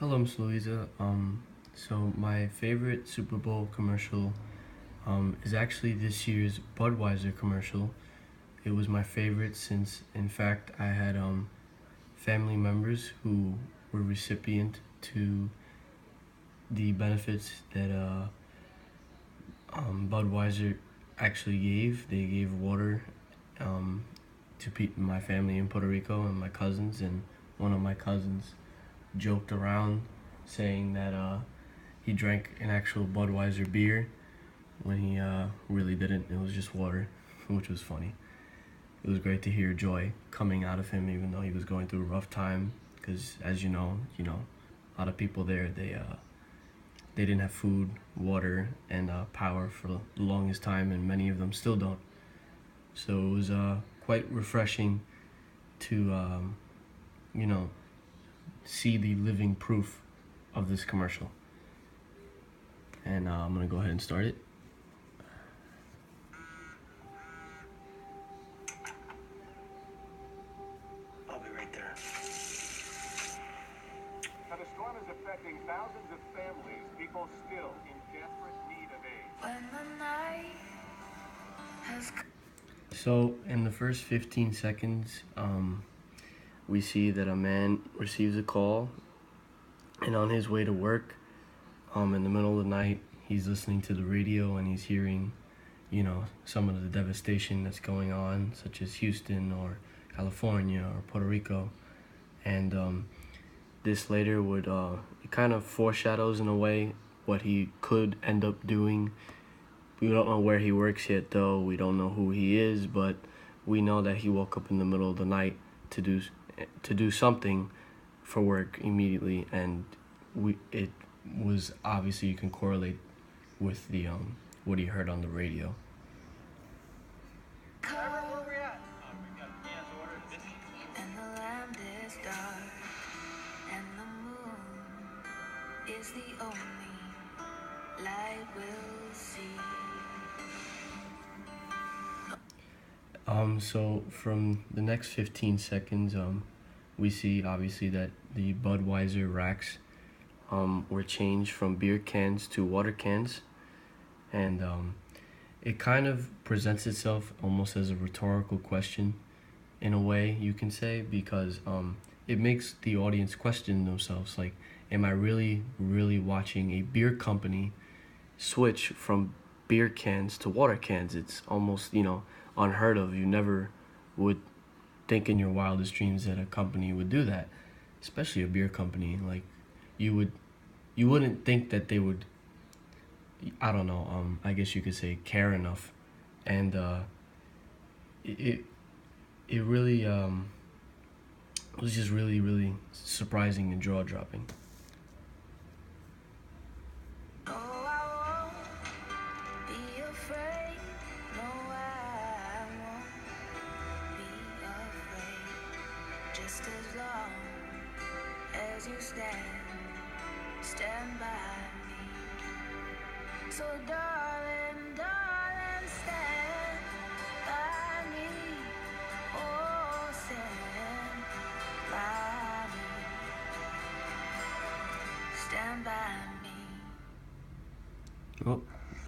Hello, Miss Louisa. So my favorite Super Bowl commercial is actually this year's Budweiser commercial. It was my favorite since, in fact, I had family members who were recipient to the benefits that Budweiser actually gave. They gave water um, to my family in Puerto Rico and my cousins, and one of my cousins joked around saying that he drank an actual Budweiser beer when he really didn't. It was just water, which was funny. It was great to hear joy coming out of him, even though he was going through a rough time. Because, as you know, a lot of people there they didn't have food, water, and power for the longest time, and many of them still don't. So it was quite refreshing to see the living proof of this commercial. And I'm gonna go ahead and start it. I'll be right there. Now, the storm is affecting thousands of families, people still in desperate need of aid. When the night has So in the first 15 seconds, we see that a man receives a call, and on his way to work, in the middle of the night, he's listening to the radio and he's hearing, some of the devastation that's going on, such as Houston or California or Puerto Rico, and this later would it kind of foreshadows in a way what he could end up doing. We don't know where he works yet, though. We don't know who he is, but we know that he woke up in the middle of the night to do something for work immediately, and it was obviously, you can correlate with the what he heard on the radio. cold and the land is dark and the moon is the only light we'll see. So from the next 15 seconds, we see obviously that the Budweiser racks were changed from beer cans to water cans, and it kind of presents itself almost as a rhetorical question in a way, you can say, because it makes the audience question themselves, like, am I really watching a beer company switch from beer cans to water cans? It's almost, unheard of. You never would think in your wildest dreams that a company would do that, especially a beer company. Like, you wouldn't think that they would, I don't know, I guess you could say, care enough. And it really was just really surprising and jaw-dropping. Oh, I won't be afraid. No, I won't be afraid. Just as long as you stand by me. So darling, stand by me. Oh, stand by me. Stand by me. Oh,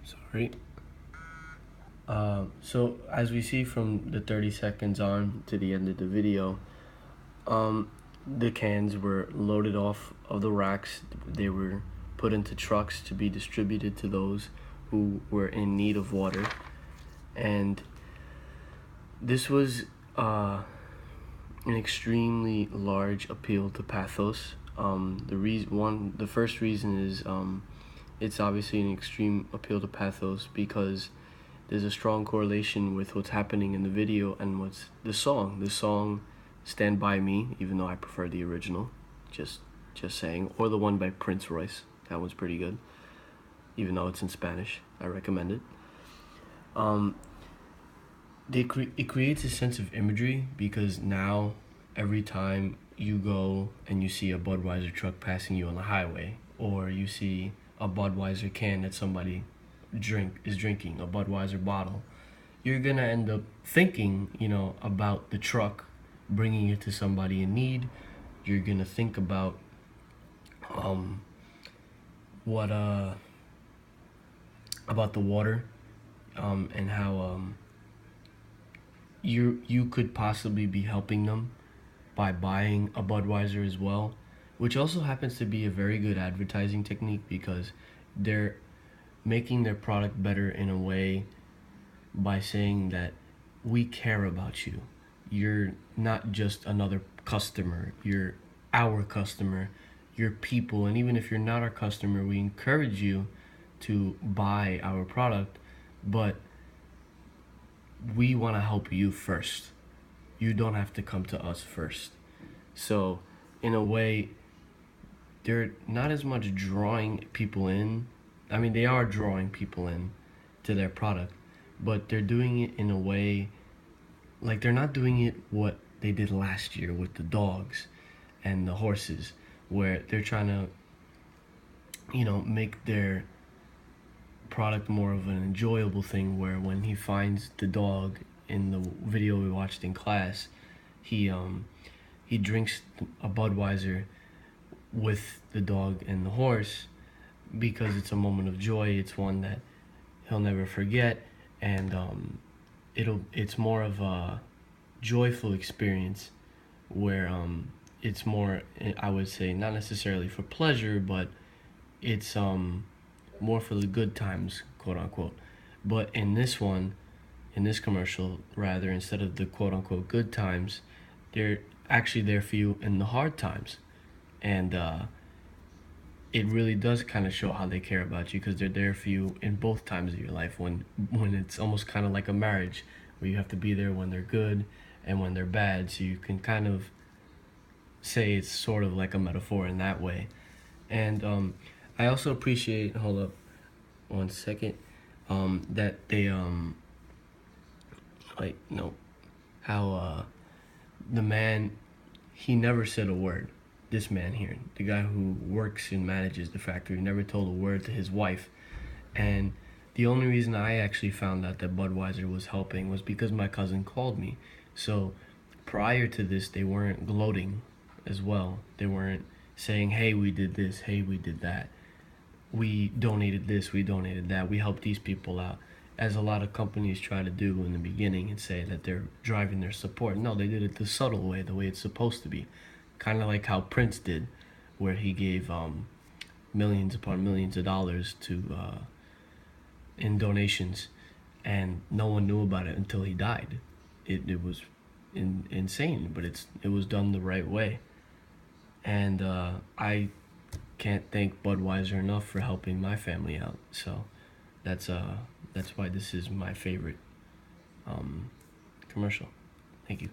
sorry. So as we see from the 30 seconds on to the end of the video, the cans were loaded off of the racks. They were put into trucks to be distributed to those who were in need of water. And this was an extremely large appeal to pathos. The first reason is it's obviously an extreme appeal to pathos because there's a strong correlation with what's happening in the video and what's the song. The song "Stand By Me," even though I prefer the original, just saying, or the one by Prince Royce. That one's pretty good, even though it's in Spanish. I recommend it. It creates a sense of imagery because now every time you go and you see a Budweiser truck passing you on the highway, or you see a Budweiser can that somebody is drinking, a Budweiser bottle, you're gonna end up thinking, about the truck bringing it to somebody in need. You're gonna think about um, what about the water, and how you could possibly be helping them by buying a Budweiser as well, which also happens to be a very good advertising technique because they're making their product better in a way by saying that we care about you. You're not just another customer, you're our customer, you're people, and even if you're not our customer, we encourage you to buy our product, but we want to help you first. You don't have to come to us first. So, in a way, they're not as much drawing people in. I mean, they are drawing people in to their product, but they're doing it in a way like they're not doing it what they did last year with the dogs and the horses, where they're trying to, make their product more of an enjoyable thing, where when he finds the dog in the video we watched in class, he drinks a Budweiser with the dog and the horse because it's a moment of joy. It's one that he'll never forget, and it's more of a joyful experience where it's more, I would say, not necessarily for pleasure, but it's more for the good times, quote unquote. But in this commercial, rather, instead of the quote unquote good times, they're actually there for you in the hard times. And it really does kind of show how they care about you, because they're there for you in both times of your life, when it's almost kind of like a marriage where you have to be there when they're good and when they're bad. So you can kind of say it's sort of like a metaphor in that way. And I also appreciate, hold up one second, that they how the man, he never said a word. This man here, the guy who works and manages the factory, never told a word to his wife. And the only reason I actually found out that Budweiser was helping was because my cousin called me. So prior to this, they weren't gloating as well. They weren't saying, hey, we did this, hey, we did that, we donated this, we donated that, we helped these people out, as a lot of companies try to do in the beginning and say that they're driving their support. No, they did it the subtle way, the way it's supposed to be. Kind of like how Prince did, where he gave millions upon millions of dollars to in donations, and no one knew about it until he died. It was insane, but it was done the right way. And I can't thank Budweiser enough for helping my family out. So that's why this is my favorite commercial. Thank you.